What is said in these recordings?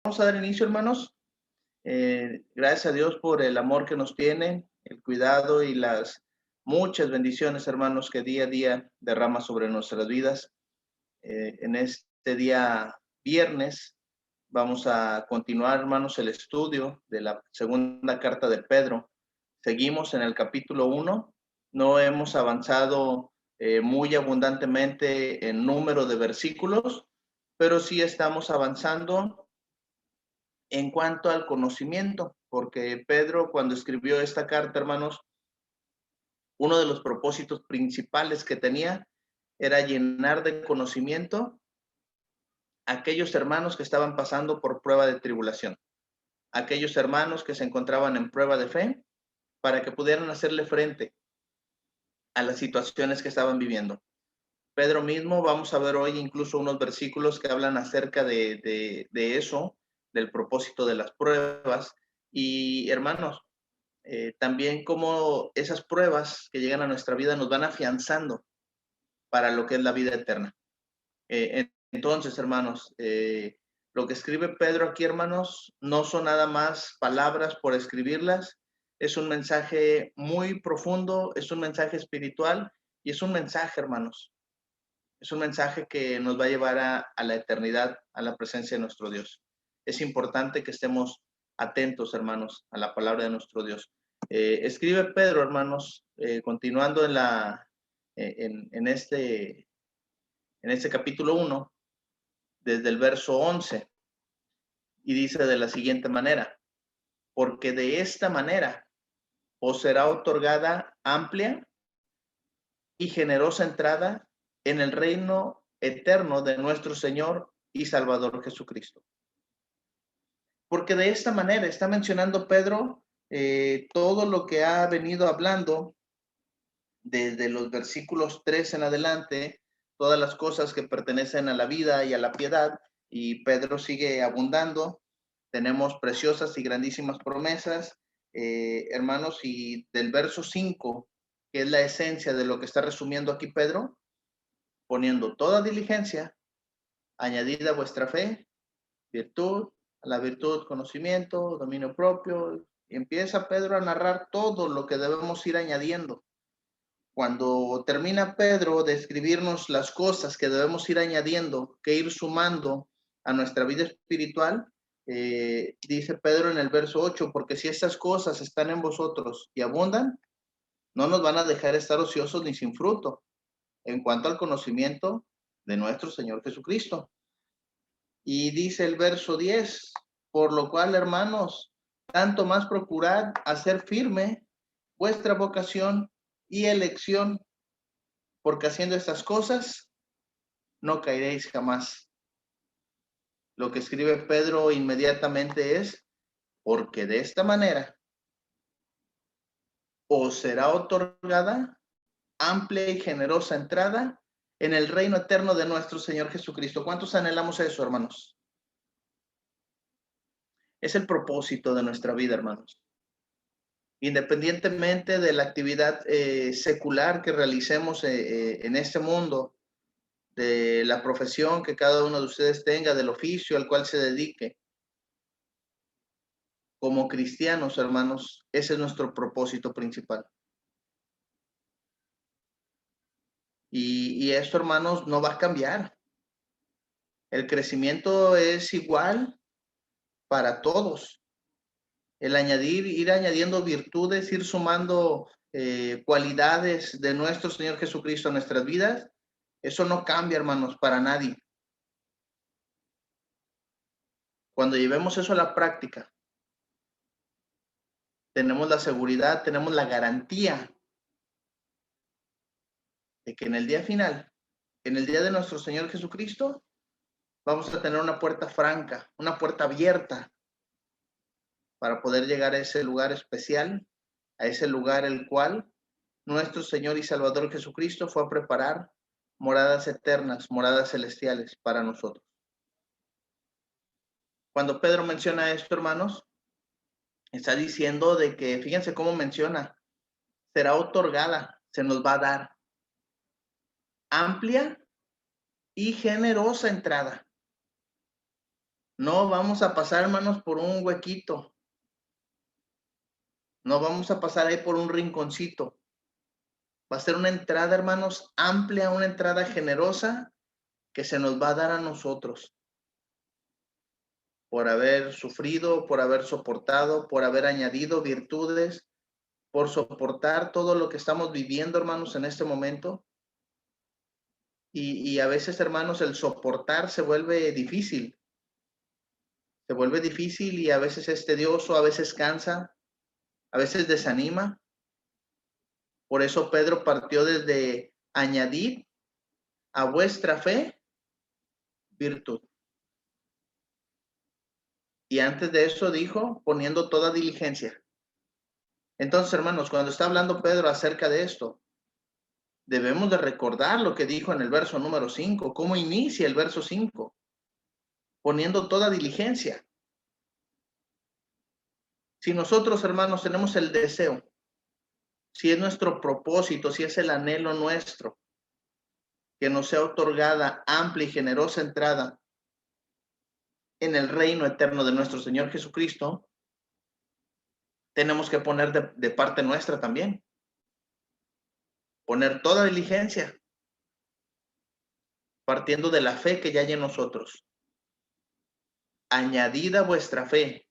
Vamos a dar inicio, hermanos. Gracias a Dios por el amor que nos tiene, el cuidado y las muchas bendiciones, hermanos, que día a día derrama sobre nuestras vidas. En este día viernes vamos a continuar, hermanos, el estudio de la segunda carta de Pedro. Seguimos en el capítulo 1. No hemos avanzado muy abundantemente en número de versículos, pero sí estamos avanzando en cuanto al conocimiento, porque Pedro, cuando escribió esta carta, hermanos, uno de los propósitos principales que tenía era llenar de conocimiento a aquellos hermanos que estaban pasando por prueba de tribulación, aquellos hermanos que se encontraban en prueba de fe, para que pudieran hacerle frente a las situaciones que estaban viviendo. Pedro mismo, vamos a ver hoy incluso unos versículos que hablan acerca de eso, del propósito de las pruebas. Y hermanos, también como esas pruebas que llegan a nuestra vida nos van afianzando para lo que es la vida eterna. Entonces, hermanos, lo que escribe Pedro aquí, hermanos, no son nada más palabras por escribirlas, es un mensaje muy profundo, es un mensaje espiritual y es un mensaje, hermanos, es un mensaje que nos va a llevar a la eternidad, a la presencia de nuestro Dios. Es importante que estemos atentos, hermanos, a la palabra de nuestro Dios. Escribe Pedro, hermanos, continuando en este capítulo 1, desde el verso 11, y dice de la siguiente manera: porque de esta manera os será otorgada amplia y generosa entrada en el reino eterno de nuestro Señor y Salvador Jesucristo. Porque de esta manera está mencionando Pedro todo lo que ha venido hablando desde los versículos 3 en adelante, todas las cosas que pertenecen a la vida y a la piedad, y Pedro sigue abundando. Tenemos preciosas y grandísimas promesas, hermanos, y del verso 5, que es la esencia de lo que está resumiendo aquí Pedro, poniendo toda diligencia, añadida a vuestra fe, virtud, a la virtud, conocimiento, dominio propio. Y empieza Pedro a narrar todo lo que debemos ir añadiendo. Cuando termina Pedro de escribirnos las cosas que debemos ir añadiendo, que ir sumando a nuestra vida espiritual, dice Pedro en el verso 8, porque si estas cosas están en vosotros y abundan, no nos van a dejar estar ociosos ni sin fruto en cuanto al conocimiento de nuestro Señor Jesucristo. Y dice el verso 10, por lo cual, hermanos, tanto más procurad hacer firme vuestra vocación y elección, porque haciendo estas cosas no caeréis jamás. Lo que escribe Pedro inmediatamente es: porque de esta manera os será otorgada amplia y generosa entrada en el reino eterno de nuestro Señor Jesucristo. ¿Cuántos anhelamos eso, hermanos? Es el propósito de nuestra vida, hermanos. Independientemente de la actividad secular que realicemos en este mundo, de la profesión que cada uno de ustedes tenga, del oficio al cual se dedique, como cristianos, hermanos, ese es nuestro propósito principal. Y esto, hermanos, no va a cambiar. El crecimiento es igual para todos. El añadir, ir añadiendo virtudes, ir sumando cualidades de nuestro Señor Jesucristo a nuestras vidas, eso no cambia, hermanos, para nadie. Cuando llevemos eso a la práctica, tenemos la seguridad, tenemos la garantía de que en el día final, en el día de nuestro Señor Jesucristo, vamos a tener una puerta franca, una puerta abierta para poder llegar a ese lugar especial, a ese lugar el cual nuestro Señor y Salvador Jesucristo fue a preparar moradas eternas, moradas celestiales para nosotros. Cuando Pedro menciona esto, hermanos, está diciendo de que, fíjense cómo menciona, será otorgada, se nos va a dar amplia y generosa entrada. No vamos a pasar, hermanos, por un huequito. No vamos a pasar ahí por un rinconcito. Va a ser una entrada, hermanos, amplia, una entrada generosa que se nos va a dar a nosotros por haber sufrido, por haber soportado, por haber añadido virtudes, por soportar todo lo que estamos viviendo, hermanos, en este momento. Y a veces, hermanos, el soportar se vuelve difícil. Se vuelve difícil y a veces es tedioso, a veces cansa, a veces desanima. Por eso Pedro partió desde añadir a vuestra fe virtud. Y antes de eso dijo, poniendo toda diligencia. Entonces, hermanos, cuando está hablando Pedro acerca de esto, debemos de recordar lo que dijo en el verso número 5, cómo inicia el verso 5, poniendo toda diligencia. Si nosotros, hermanos, tenemos el deseo, si es nuestro propósito, si es el anhelo nuestro, que nos sea otorgada amplia y generosa entrada en el reino eterno de nuestro Señor Jesucristo, tenemos que poner de parte nuestra también. Poner toda diligencia, partiendo de la fe que ya hay en nosotros. Añadida vuestra fe.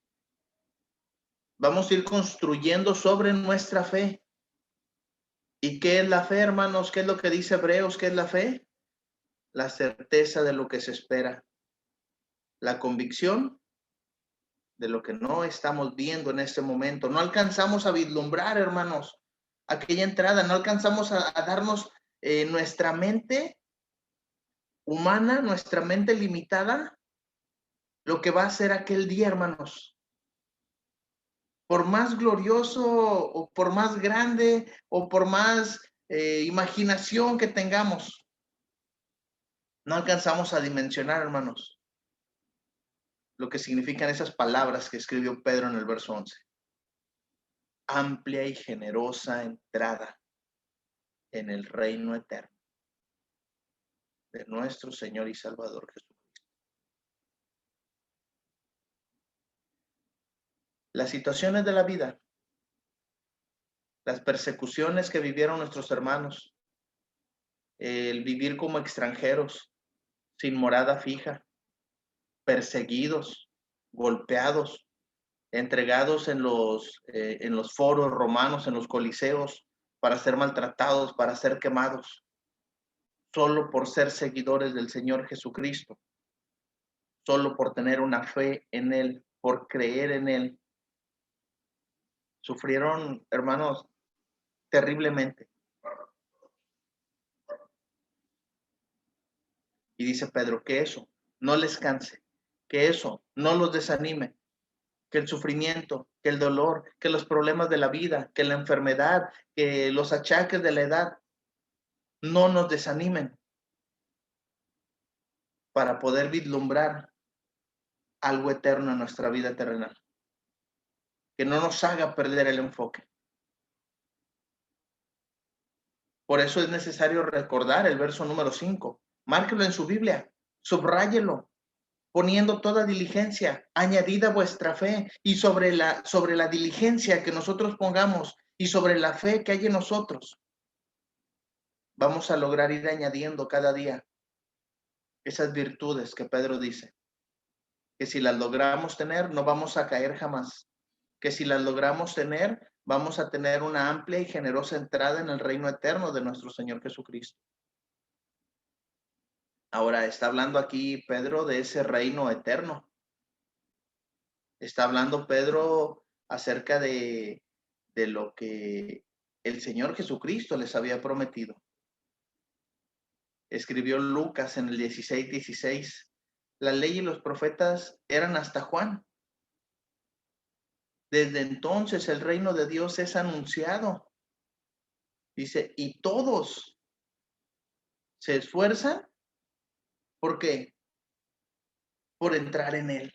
Vamos a ir construyendo sobre nuestra fe. ¿Y qué es la fe, hermanos? ¿Qué es lo que dice Hebreos? ¿Qué es la fe? La certeza de lo que se espera. La convicción de lo que no estamos viendo en este momento. No alcanzamos a vislumbrar, hermanos, aquella entrada. No alcanzamos a darnos nuestra mente humana, nuestra mente limitada, lo que va a ser aquel día, hermanos. Por más glorioso o por más grande o por más imaginación que tengamos, no alcanzamos a dimensionar, hermanos, lo que significan esas palabras que escribió Pedro en el verso 11. Amplia y generosa entrada en el reino eterno de nuestro Señor y Salvador Jesucristo. Las situaciones de la vida, las persecuciones que vivieron nuestros hermanos, el vivir como extranjeros, sin morada fija, perseguidos, golpeados, entregados en los foros romanos, en los coliseos, para ser maltratados, para ser quemados, solo por ser seguidores del Señor Jesucristo, solo por tener una fe en Él, por creer en Él. Sufrieron, hermanos, terriblemente. Y dice Pedro, que eso no les canse, que eso no los desanime, que el sufrimiento, que el dolor, que los problemas de la vida, que la enfermedad, que los achaques de la edad no nos desanimen para poder vislumbrar algo eterno en nuestra vida terrenal. Que no nos haga perder el enfoque. Por eso es necesario recordar el verso número 5. Márquelo en su Biblia, subráyelo, poniendo toda diligencia, añadida vuestra fe, y sobre la diligencia que nosotros pongamos y sobre la fe que hay en nosotros, vamos a lograr ir añadiendo cada día esas virtudes que Pedro dice, que si las logramos tener, no vamos a caer jamás, que si las logramos tener, vamos a tener una amplia y generosa entrada en el reino eterno de nuestro Señor Jesucristo. Ahora está hablando aquí Pedro de ese reino eterno. Está hablando Pedro acerca de lo que el Señor Jesucristo les había prometido. Escribió Lucas en el 16:16. La ley y los profetas eran hasta Juan. Desde entonces el reino de Dios es anunciado. Dice, y todos se esfuerzan. ¿Por qué? Por entrar en él.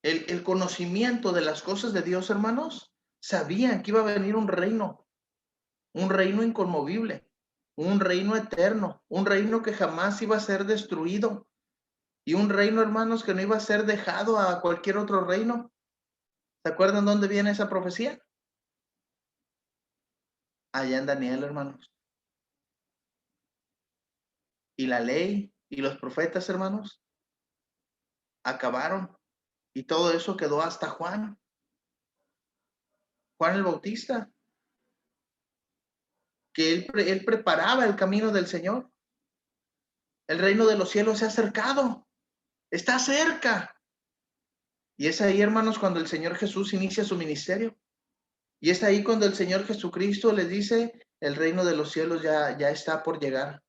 El conocimiento de las cosas de Dios, hermanos, sabían que iba a venir un reino inconmovible, un reino eterno, un reino que jamás iba a ser destruido, Y un reino, hermanos, que no iba a ser dejado a cualquier otro reino. ¿Se acuerdan dónde viene esa profecía? Allá en Daniel, hermanos. Y la ley y los profetas, hermanos, acabaron. Y todo eso quedó hasta Juan. Juan el Bautista. Que él preparaba el camino del Señor. El reino de los cielos se ha acercado. Está cerca. Y es ahí, hermanos, cuando el Señor Jesús inicia su ministerio. Y es ahí cuando el Señor Jesucristo les dice, el reino de los cielos ya está por llegar.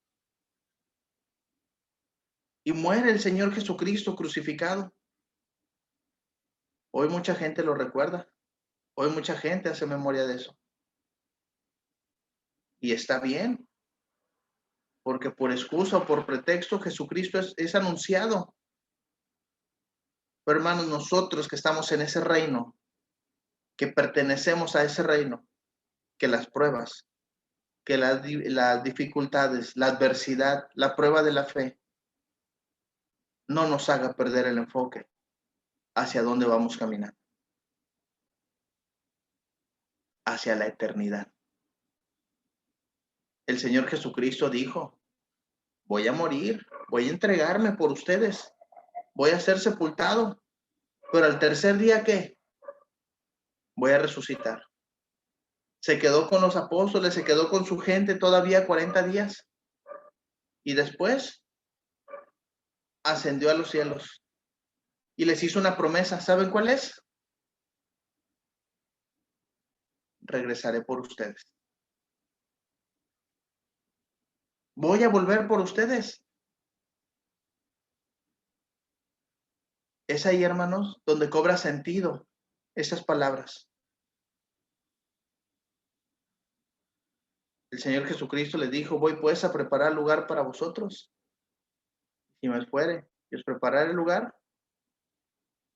Y muere el Señor Jesucristo crucificado. Hoy mucha gente lo recuerda. Hoy mucha gente hace memoria de eso. Y está bien, porque por excusa o por pretexto Jesucristo es anunciado. Pero hermanos, nosotros que estamos en ese reino, que pertenecemos a ese reino, que las pruebas, que las dificultades, la adversidad, la prueba de la fe, no nos haga perder el enfoque hacia dónde vamos caminando, hacia la eternidad. El Señor Jesucristo dijo, voy a morir, voy a entregarme por ustedes, voy a ser sepultado, pero al tercer día, ¿qué? Voy a resucitar. Se quedó con los apóstoles, se quedó con su gente todavía 40 días y después ascendió a los cielos y les hizo una promesa. ¿Saben cuál es? Regresaré por ustedes. Voy a volver por ustedes. Es ahí, hermanos, donde cobra sentido esas palabras. El Señor Jesucristo les dijo, voy pues a preparar lugar para vosotros. Si me fuere y os preparar el lugar,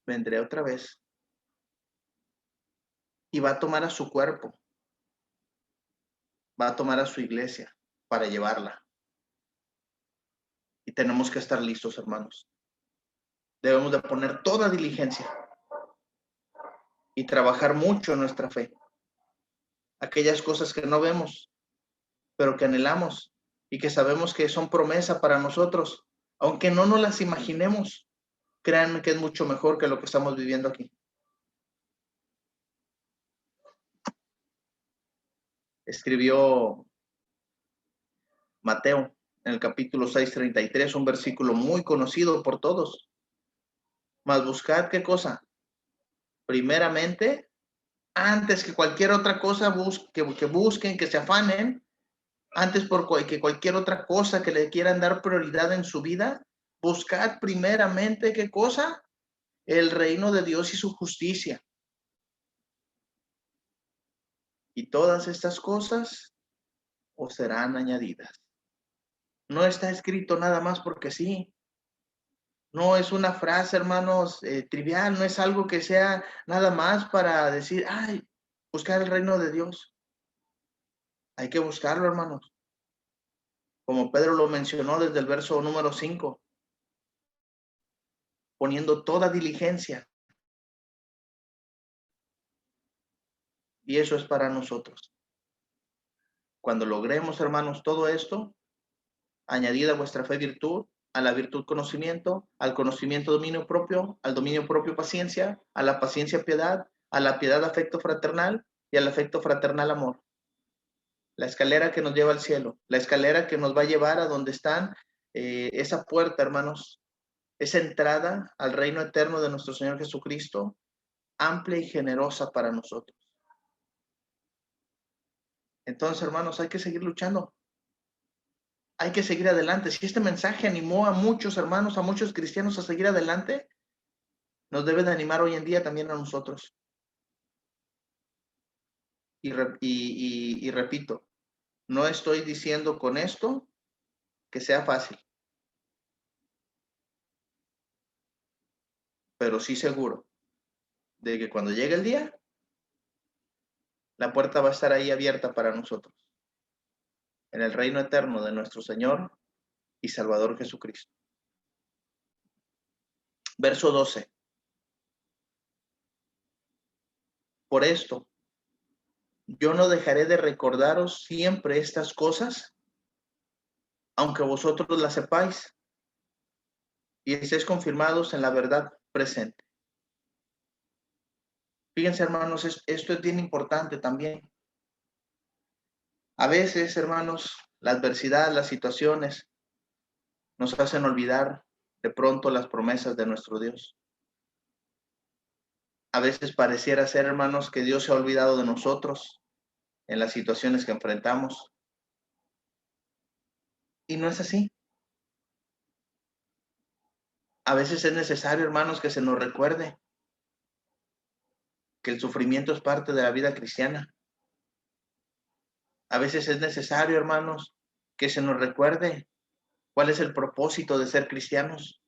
vendré otra vez. Y va a tomar a su cuerpo, va a tomar a su iglesia para llevarla. Y tenemos que estar listos, hermanos. Debemos de poner toda diligencia y trabajar mucho en nuestra fe. Aquellas cosas que no vemos, pero que anhelamos y que sabemos que son promesa para nosotros, aunque no nos las imaginemos, créanme que es mucho mejor que lo que estamos viviendo aquí. Escribió Mateo en el capítulo 6:33, un versículo muy conocido por todos. Mas buscad, ¿qué cosa? Primeramente, antes que cualquier otra cosa, que busquen, que se afanen, antes que cualquier otra cosa que le quieran dar prioridad en su vida, buscad primeramente, ¿qué cosa? El reino de Dios y su justicia. Y todas estas cosas os serán añadidas. No está escrito nada más porque sí. No es una frase, hermanos, trivial, no es algo que sea nada más para decir, ay, buscar el reino de Dios. Hay que buscarlo, hermanos. Como Pedro lo mencionó desde el verso número 5, poniendo toda diligencia. Y eso es para nosotros. Cuando logremos, hermanos, todo esto, añadida a vuestra fe virtud, a la virtud conocimiento, al conocimiento dominio propio, al dominio propio paciencia, a la paciencia piedad, a la piedad afecto fraternal y al afecto fraternal amor. La escalera que nos lleva al cielo, la escalera que nos va a llevar a donde están esa puerta, hermanos, esa entrada al reino eterno de nuestro Señor Jesucristo, amplia y generosa para nosotros. Entonces, hermanos, hay que seguir luchando. Hay que seguir adelante. Si este mensaje animó a muchos hermanos, a muchos cristianos a seguir adelante, nos debe de animar hoy en día también a nosotros. Y repito, no estoy diciendo con esto que sea fácil, pero sí seguro de que cuando llegue el día, la puerta va a estar ahí abierta para nosotros, en el reino eterno de nuestro Señor y Salvador Jesucristo. Verso 12. Por esto, yo no dejaré de recordaros siempre estas cosas, aunque vosotros las sepáis y estéis confirmados en la verdad presente. Fíjense, hermanos, esto es bien importante también. A veces, hermanos, la adversidad, las situaciones nos hacen olvidar de pronto las promesas de nuestro Dios. A veces pareciera ser, hermanos, que Dios se ha olvidado de nosotros en las situaciones que enfrentamos. Y no es así. A veces es necesario, hermanos, que se nos recuerde que el sufrimiento es parte de la vida cristiana. A veces es necesario, hermanos, que se nos recuerde cuál es el propósito de ser cristianos.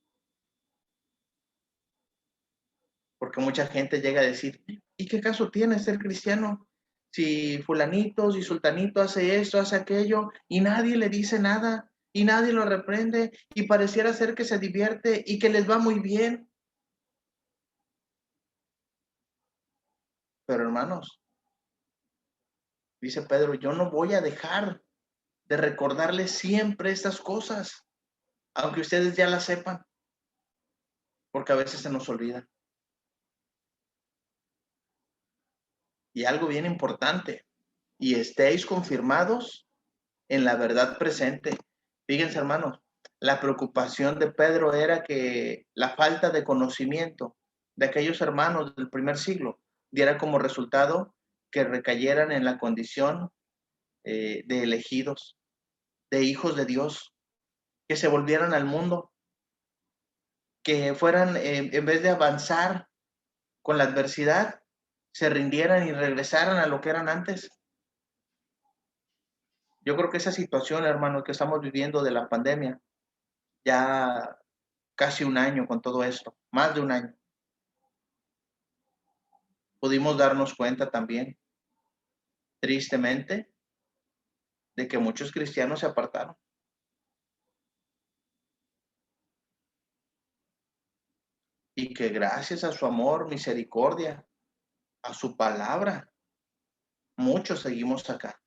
Porque mucha gente llega a decir, ¿y qué caso tiene ser cristiano? Si fulanito, si sultanito hace esto, hace aquello, y nadie le dice nada, y nadie lo reprende, y pareciera ser que se divierte y que les va muy bien. Pero hermanos, dice Pedro, yo no voy a dejar de recordarles siempre estas cosas, aunque ustedes ya las sepan, porque a veces se nos olvida. Y algo bien importante, y estéis confirmados en la verdad presente. Fíjense, hermanos, la preocupación de Pedro era que la falta de conocimiento de aquellos hermanos del primer siglo diera como resultado que recayeran en la condición de elegidos, de hijos de Dios, que se volvieran al mundo, que fueran, en vez de avanzar con la adversidad, se rindieran y regresaran a lo que eran antes. Yo creo que esa situación, hermano, que estamos viviendo de la pandemia, ya casi un año con todo esto, más de un año, pudimos darnos cuenta también, tristemente, de que muchos cristianos se apartaron. Y que gracias a su amor, misericordia, a su palabra, muchos seguimos acá.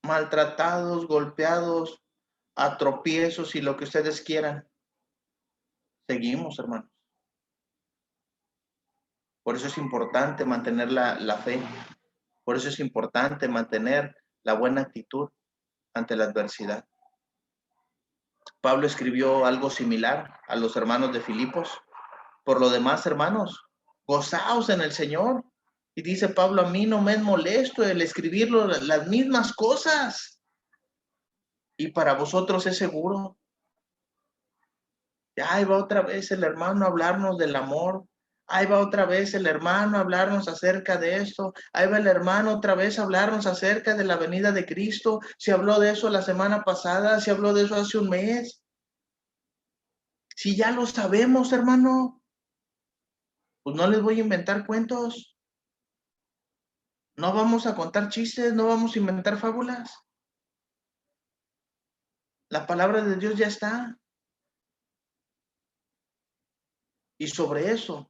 Maltratados, golpeados, a tropiezos y lo que ustedes quieran. Seguimos, hermanos. Por eso es importante mantener la fe. Por eso es importante mantener la buena actitud ante la adversidad. Pablo escribió algo similar a los hermanos de Filipos. Por lo demás, hermanos, gozaos en el Señor. Y dice Pablo, a mí no me es molesto el escribirlo las mismas cosas. Y para vosotros es seguro. Ahí va otra vez el hermano a hablarnos del amor. Ahí va otra vez el hermano a hablarnos acerca de esto. Ahí va el hermano otra vez a hablarnos acerca de la venida de Cristo. Se habló de eso la semana pasada, se habló de eso hace un mes. Si ya lo sabemos, hermano, pues no les voy a inventar cuentos. No vamos a contar chistes, no vamos a inventar fábulas. La palabra de Dios ya está. Y sobre eso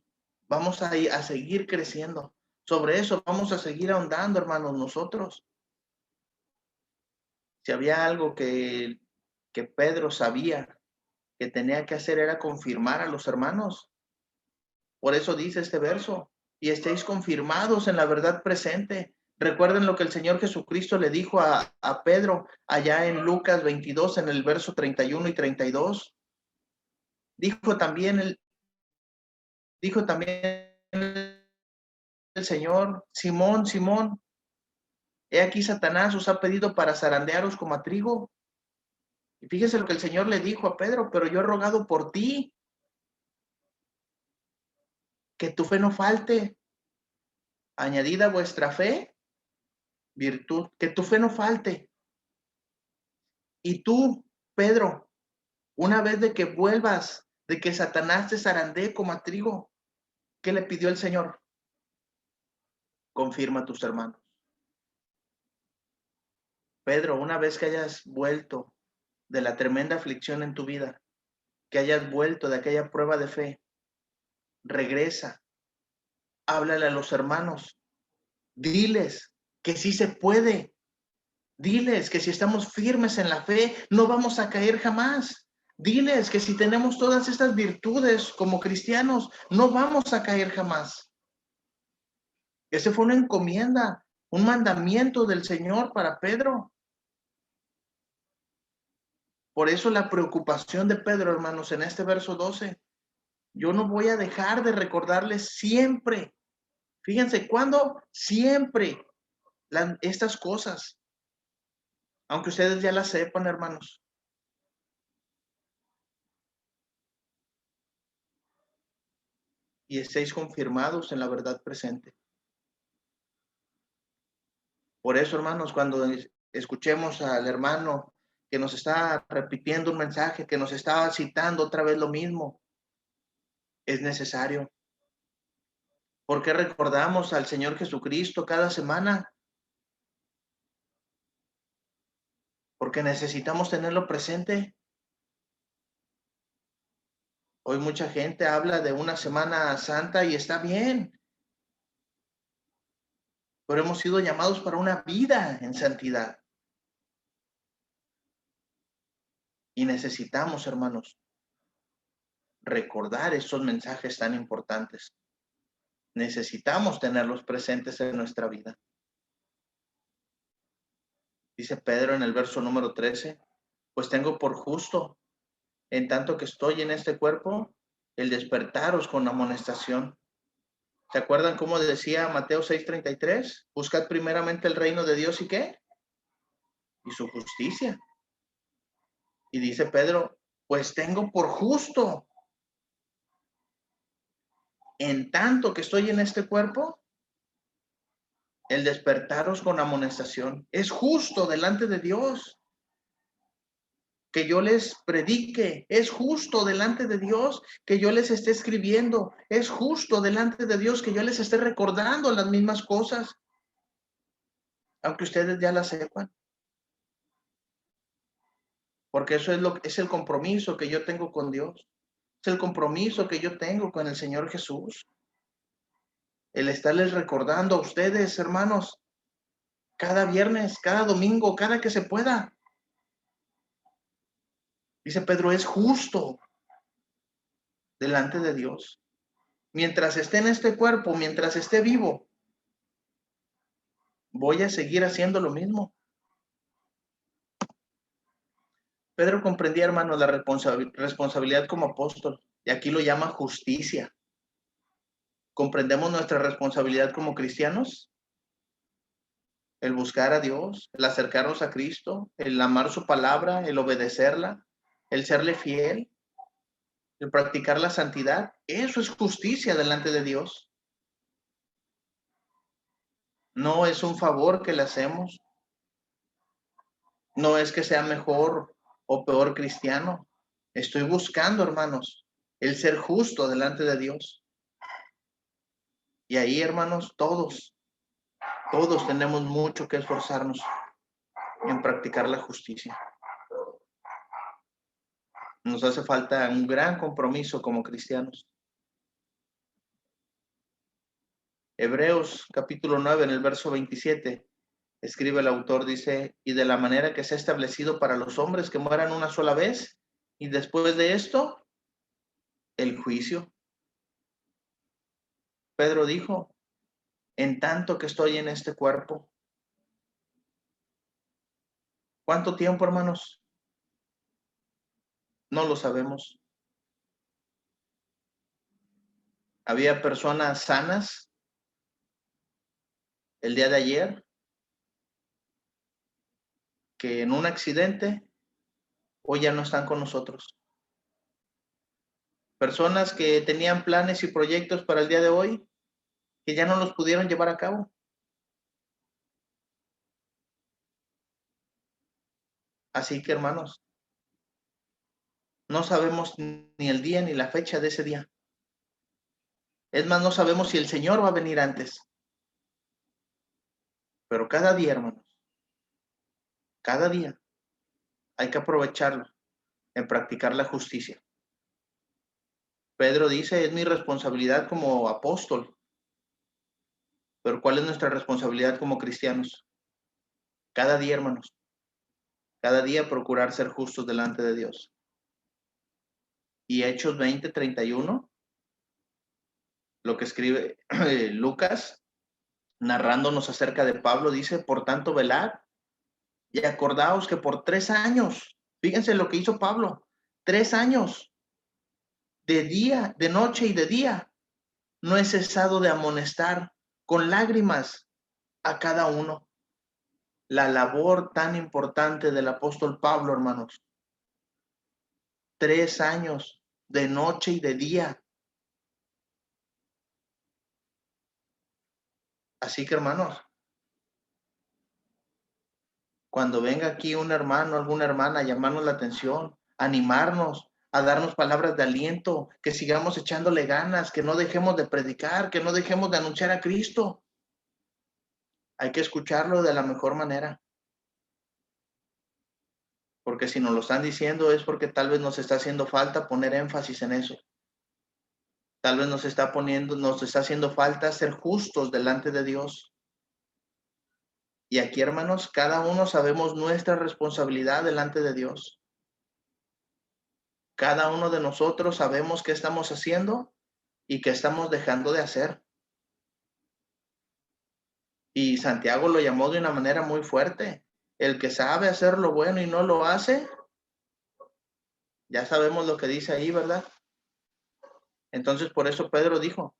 vamos a seguir creciendo. Sobre eso vamos a seguir ahondando, hermanos, nosotros. Si había algo que Pedro sabía que tenía que hacer era confirmar a los hermanos. Por eso dice este verso, y estéis confirmados en la verdad presente. Recuerden lo que el Señor Jesucristo le dijo a Pedro allá en Lucas 22, en el verso 31 y 32. Dijo también el Señor, Simón, Simón, he aquí Satanás os ha pedido para zarandearos como a trigo. Y fíjese lo que el Señor le dijo a Pedro, pero yo he rogado por ti, que tu fe no falte. Añadida vuestra fe, virtud, que tu fe no falte. Y tú, Pedro, una vez de que vuelvas, de que Satanás te zarandee como a trigo, ¿qué le pidió el Señor? Confirma a tus hermanos. Pedro, una vez que hayas vuelto de la tremenda aflicción en tu vida, que hayas vuelto de aquella prueba de fe, regresa, háblale a los hermanos, diles que sí se puede, diles que si estamos firmes en la fe, no vamos a caer jamás. Diles que si tenemos todas estas virtudes como cristianos, no vamos a caer jamás. Ese fue una encomienda, un mandamiento del Señor para Pedro. Por eso la preocupación de Pedro, hermanos, en este verso 12. Yo no voy a dejar de recordarles siempre. Fíjense, ¿cuándo? Siempre estas cosas. Aunque ustedes ya las sepan, hermanos. Y estéis confirmados en la verdad presente. Por eso, hermanos, cuando escuchemos al hermano que nos está repitiendo un mensaje, que nos está citando otra vez lo mismo, es necesario. ¿Por qué recordamos al Señor Jesucristo cada semana? Porque necesitamos tenerlo presente. Hoy mucha gente habla de una Semana Santa y está bien, pero hemos sido llamados para una vida en santidad. Y necesitamos, hermanos, recordar estos mensajes tan importantes. Necesitamos tenerlos presentes en nuestra vida. Dice Pedro en el verso número 13, pues tengo por justo, en tanto que estoy en este cuerpo, el despertaros con amonestación. ¿Se acuerdan cómo decía Mateo 6:33? Buscad primeramente el reino de Dios y ¿qué? Y su justicia. Y dice Pedro, pues tengo por justo, en tanto que estoy en este cuerpo, el despertaros con amonestación. Es justo delante de Dios que yo les predique. Es justo delante de Dios que yo les esté escribiendo. Es justo delante de Dios que yo les esté recordando las mismas cosas, aunque ustedes ya las sepan. Porque eso es el compromiso que yo tengo con Dios. Es el compromiso que yo tengo con el Señor Jesús. El estarles recordando a ustedes, hermanos, cada viernes, cada domingo, cada que se pueda. Dice Pedro, es justo delante de Dios. Mientras esté en este cuerpo, mientras esté vivo, voy a seguir haciendo lo mismo. Pedro comprendía, hermanos, la responsabilidad como apóstol, y aquí lo llama justicia. ¿Comprendemos nuestra responsabilidad como cristianos? El buscar a Dios, el acercarnos a Cristo, el amar su palabra, el obedecerla, el serle fiel, el practicar la santidad. Eso es justicia delante de Dios. No es un favor que le hacemos. No es que sea mejor o peor cristiano. Estoy buscando, hermanos, el ser justo delante de Dios. Y ahí, hermanos, todos tenemos mucho que esforzarnos en practicar la justicia. Nos hace falta un gran compromiso como cristianos. Hebreos capítulo 9, en el verso 27, escribe el autor, dice, y de la manera que se ha establecido para los hombres que mueran una sola vez, y después de esto, el juicio. Pedro dijo, en tanto que estoy en este cuerpo. ¿Cuánto tiempo, hermanos? No lo sabemos. Había personas sanas el día de ayer que en un accidente hoy ya no están con nosotros. Personas que tenían planes y proyectos para el día de hoy que ya no los pudieron llevar a cabo. Así que, hermanos, no sabemos ni el día ni la fecha de ese día. Es más, no sabemos si el Señor va a venir antes. Pero cada día, hermanos, cada día hay que aprovecharlo en practicar la justicia. Pedro dice, es mi responsabilidad como apóstol, pero ¿cuál es nuestra responsabilidad como cristianos? Cada día, hermanos, cada día procurar ser justos delante de Dios. Y Hechos 20:31, lo que escribe Lucas, narrándonos acerca de Pablo, dice, por tanto, velad y acordaos que por 3 años, fíjense lo que hizo Pablo, 3 años, de día, de noche y de día, no he cesado de amonestar con lágrimas a cada uno. La labor tan importante del apóstol Pablo, hermanos. 3 años, de noche y de día. Así que, hermanos, cuando venga aquí un hermano, alguna hermana a llamarnos la atención, a animarnos, a darnos palabras de aliento, que sigamos echándole ganas, que no dejemos de predicar, que no dejemos de anunciar a Cristo. Hay que escucharlo de la mejor manera. Porque si nos lo están diciendo es porque tal vez nos está haciendo falta poner énfasis en eso. Tal vez nos está haciendo falta ser justos delante de Dios. Y aquí, hermanos, cada uno sabemos nuestra responsabilidad delante de Dios. Cada uno de nosotros sabemos qué estamos haciendo y qué estamos dejando de hacer. Y Santiago lo llamó de una manera muy fuerte. El que sabe hacer lo bueno y no lo hace, ya sabemos lo que dice ahí, ¿verdad? Entonces, por eso Pedro dijo,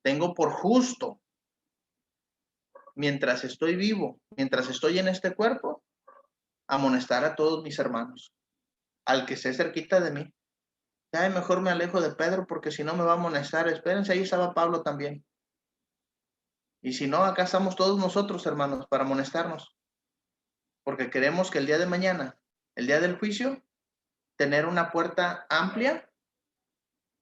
tengo por justo, mientras estoy vivo, mientras estoy en este cuerpo, amonestar a todos mis hermanos, al que esté cerquita de mí. Ay, mejor me alejo de Pedro porque si no me va a amonestar. Espérense, ahí estaba Pablo también. Y si no, acá estamos todos nosotros, hermanos, para amonestarnos. Porque queremos que el día de mañana, el día del juicio, tener una puerta amplia,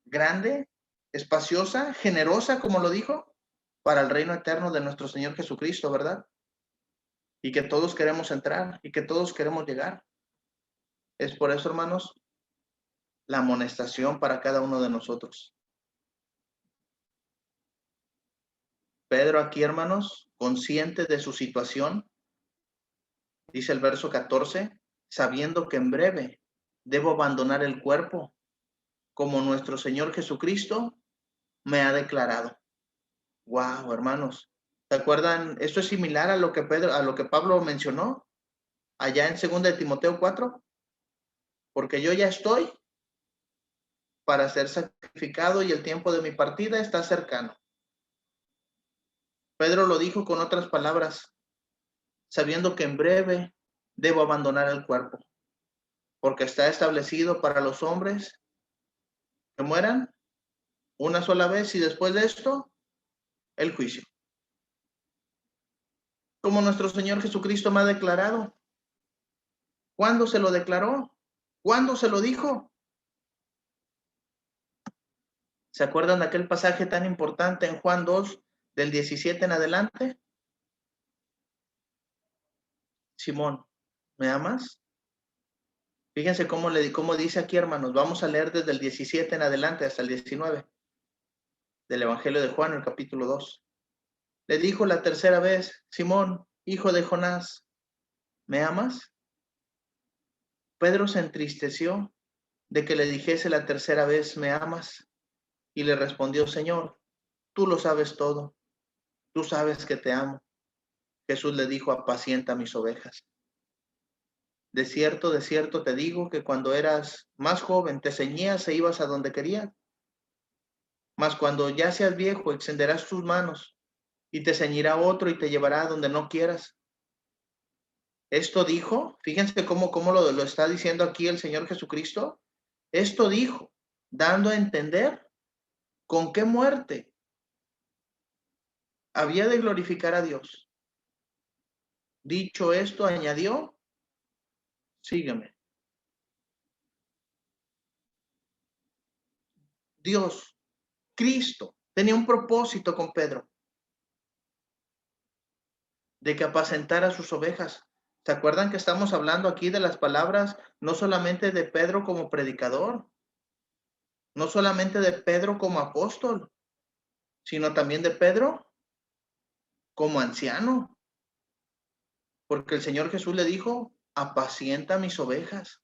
grande, espaciosa, generosa, como lo dijo, para el reino eterno de nuestro Señor Jesucristo, ¿verdad? Y que todos queremos entrar y que todos queremos llegar. Es por eso, hermanos, la amonestación para cada uno de nosotros. Pedro aquí, hermanos, consciente de su situación, dice el verso 14, sabiendo que en breve debo abandonar el cuerpo, como nuestro Señor Jesucristo me ha declarado. Wow, hermanos. ¿Se acuerdan? Esto es similar a lo que Pablo mencionó allá en 2 de Timoteo 4, porque yo ya estoy para ser sacrificado y el tiempo de mi partida está cercano. Pedro lo dijo con otras palabras, sabiendo que en breve debo abandonar el cuerpo, porque está establecido para los hombres que mueran una sola vez y después de esto, el juicio. Como nuestro Señor Jesucristo me ha declarado. ¿Cuándo se lo declaró? ¿Cuándo se lo dijo? ¿Se acuerdan de aquel pasaje tan importante en Juan 2, del 17 en adelante? Simón, ¿me amas? Fíjense cómo dice aquí, hermanos. Vamos a leer desde el 17 en adelante hasta el 19 del Evangelio de Juan, el capítulo 2. Le dijo la tercera vez, Simón, hijo de Jonás, ¿me amas? Pedro se entristeció de que le dijese la tercera vez, ¿me amas? Y le respondió, Señor, tú lo sabes todo, tú sabes que te amo. Jesús le dijo, apacienta mis ovejas. De cierto te digo que cuando eras más joven te ceñías e ibas a donde querías. Mas cuando ya seas viejo, extenderás tus manos y te ceñirá otro y te llevará a donde no quieras. Esto dijo, fíjense cómo lo está diciendo aquí el Señor Jesucristo. Esto dijo, dando a entender con qué muerte había de glorificar a Dios. Dicho esto, añadió, sígueme. Dios, Cristo, tenía un propósito con Pedro, de que apacentara sus ovejas. ¿Se acuerdan que estamos hablando aquí de las palabras no solamente de Pedro como predicador, no solamente de Pedro como apóstol, sino también de Pedro como anciano? Porque el Señor Jesús le dijo, apacienta mis ovejas.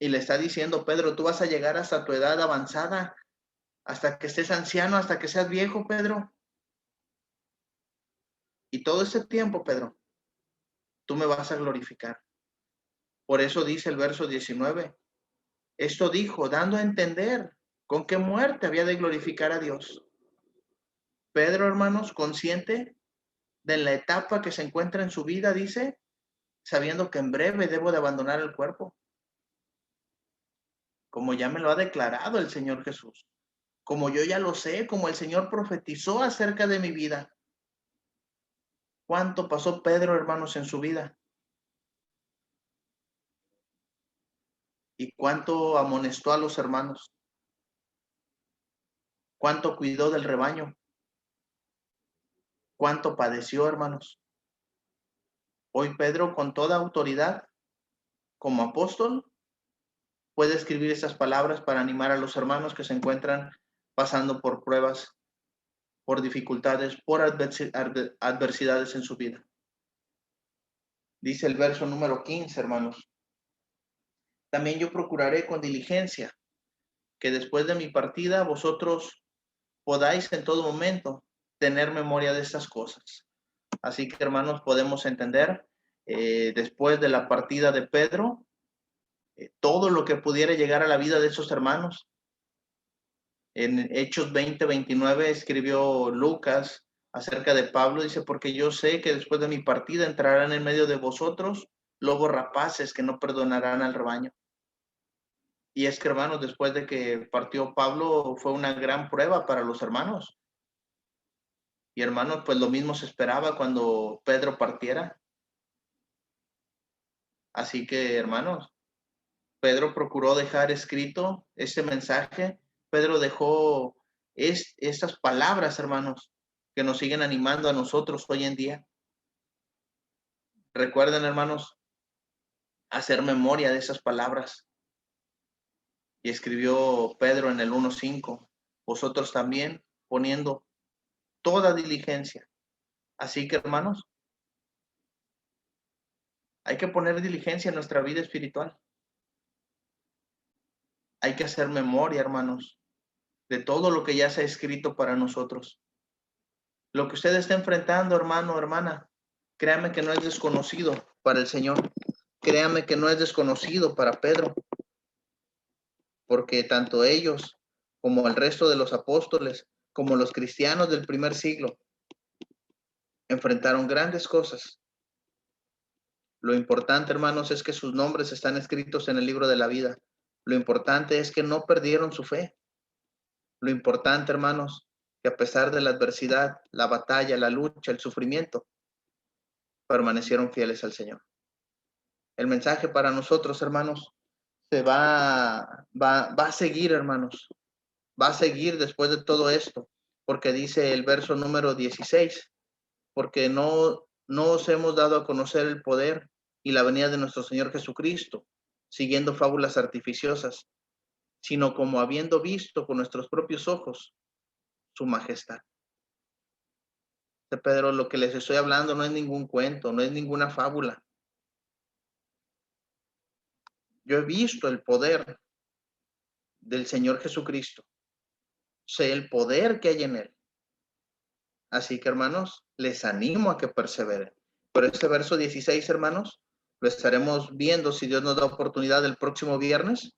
Y le está diciendo, Pedro, tú vas a llegar hasta tu edad avanzada, hasta que estés anciano, hasta que seas viejo, Pedro. Y todo ese tiempo, Pedro, tú me vas a glorificar. Por eso dice el verso 19, esto dijo, dando a entender con qué muerte había de glorificar a Dios. Pedro, hermanos, consciente de la etapa que se encuentra en su vida, dice, sabiendo que en breve debo de abandonar el cuerpo, como ya me lo ha declarado el Señor Jesús, como yo ya lo sé, como el Señor profetizó acerca de mi vida. ¿Cuánto pasó Pedro, hermanos, en su vida? ¿Y cuánto amonestó a los hermanos? ¿Cuánto cuidó del rebaño? ¿Cuánto padeció, hermanos? Hoy Pedro, con toda autoridad, como apóstol, puede escribir esas palabras para animar a los hermanos que se encuentran pasando por pruebas, por dificultades, por adversidades en su vida. Dice el verso número 15, hermanos. También yo procuraré con diligencia que después de mi partida vosotros podáis en todo momento tener memoria de estas cosas. Así que, hermanos, podemos entender, después de la partida de Pedro, todo lo que pudiera llegar a la vida de esos hermanos. En Hechos 20:29 escribió Lucas acerca de Pablo, dice, porque yo sé que después de mi partida entrarán en medio de vosotros lobos rapaces que no perdonarán al rebaño. Y es que, hermanos, después de que partió Pablo, fue una gran prueba para los hermanos. Y hermanos, pues lo mismo se esperaba cuando Pedro partiera. Así que, hermanos, Pedro procuró dejar escrito este mensaje. Pedro dejó estas palabras, hermanos, que nos siguen animando a nosotros hoy en día. Recuerden, hermanos, hacer memoria de esas palabras. Y escribió Pedro en el 1:5, vosotros también poniendo toda diligencia. Así que, hermanos, hay que poner diligencia en nuestra vida espiritual. Hay que hacer memoria, hermanos, de todo lo que ya se ha escrito para nosotros. Lo que usted está enfrentando, hermano, hermana, créame que no es desconocido para el Señor. Créame que no es desconocido para Pedro, porque tanto ellos como el resto de los apóstoles, como los cristianos del primer siglo, enfrentaron grandes cosas. Lo importante, hermanos, es que sus nombres están escritos en el libro de la vida. Lo importante es que no perdieron su fe. Lo importante, hermanos, que a pesar de la adversidad, la batalla, la lucha, el sufrimiento, permanecieron fieles al Señor. El mensaje para nosotros, hermanos, va a seguir, hermanos. Va a seguir después de todo esto, porque dice el verso número 16, porque no os hemos dado a conocer el poder y la venida de nuestro Señor Jesucristo, siguiendo fábulas artificiosas, sino como habiendo visto con nuestros propios ojos su majestad. De Pedro, lo que les estoy hablando no es ningún cuento, no es ninguna fábula. Yo he visto el poder del Señor Jesucristo. Sé el poder que hay en él. Así que, hermanos, les animo a que perseveren. Pero este verso 16, hermanos, lo estaremos viendo si Dios nos da oportunidad el próximo viernes.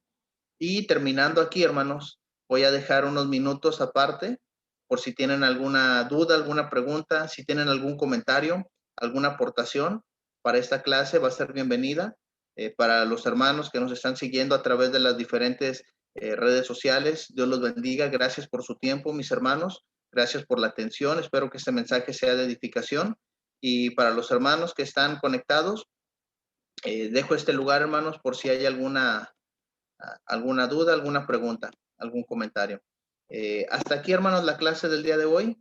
Y terminando aquí, hermanos, voy a dejar unos minutos aparte por si tienen alguna duda, alguna pregunta, si tienen algún comentario, alguna aportación para esta clase, va a ser bienvenida. Para los hermanos que nos están siguiendo a través de las diferentes redes sociales, Dios los bendiga. Gracias por su tiempo, mis hermanos. Gracias por la atención. Espero que este mensaje sea de edificación. Y para los hermanos que están conectados, dejo este lugar, hermanos, por si hay alguna duda, alguna pregunta, algún comentario. Hasta aquí, hermanos, la clase del día de hoy.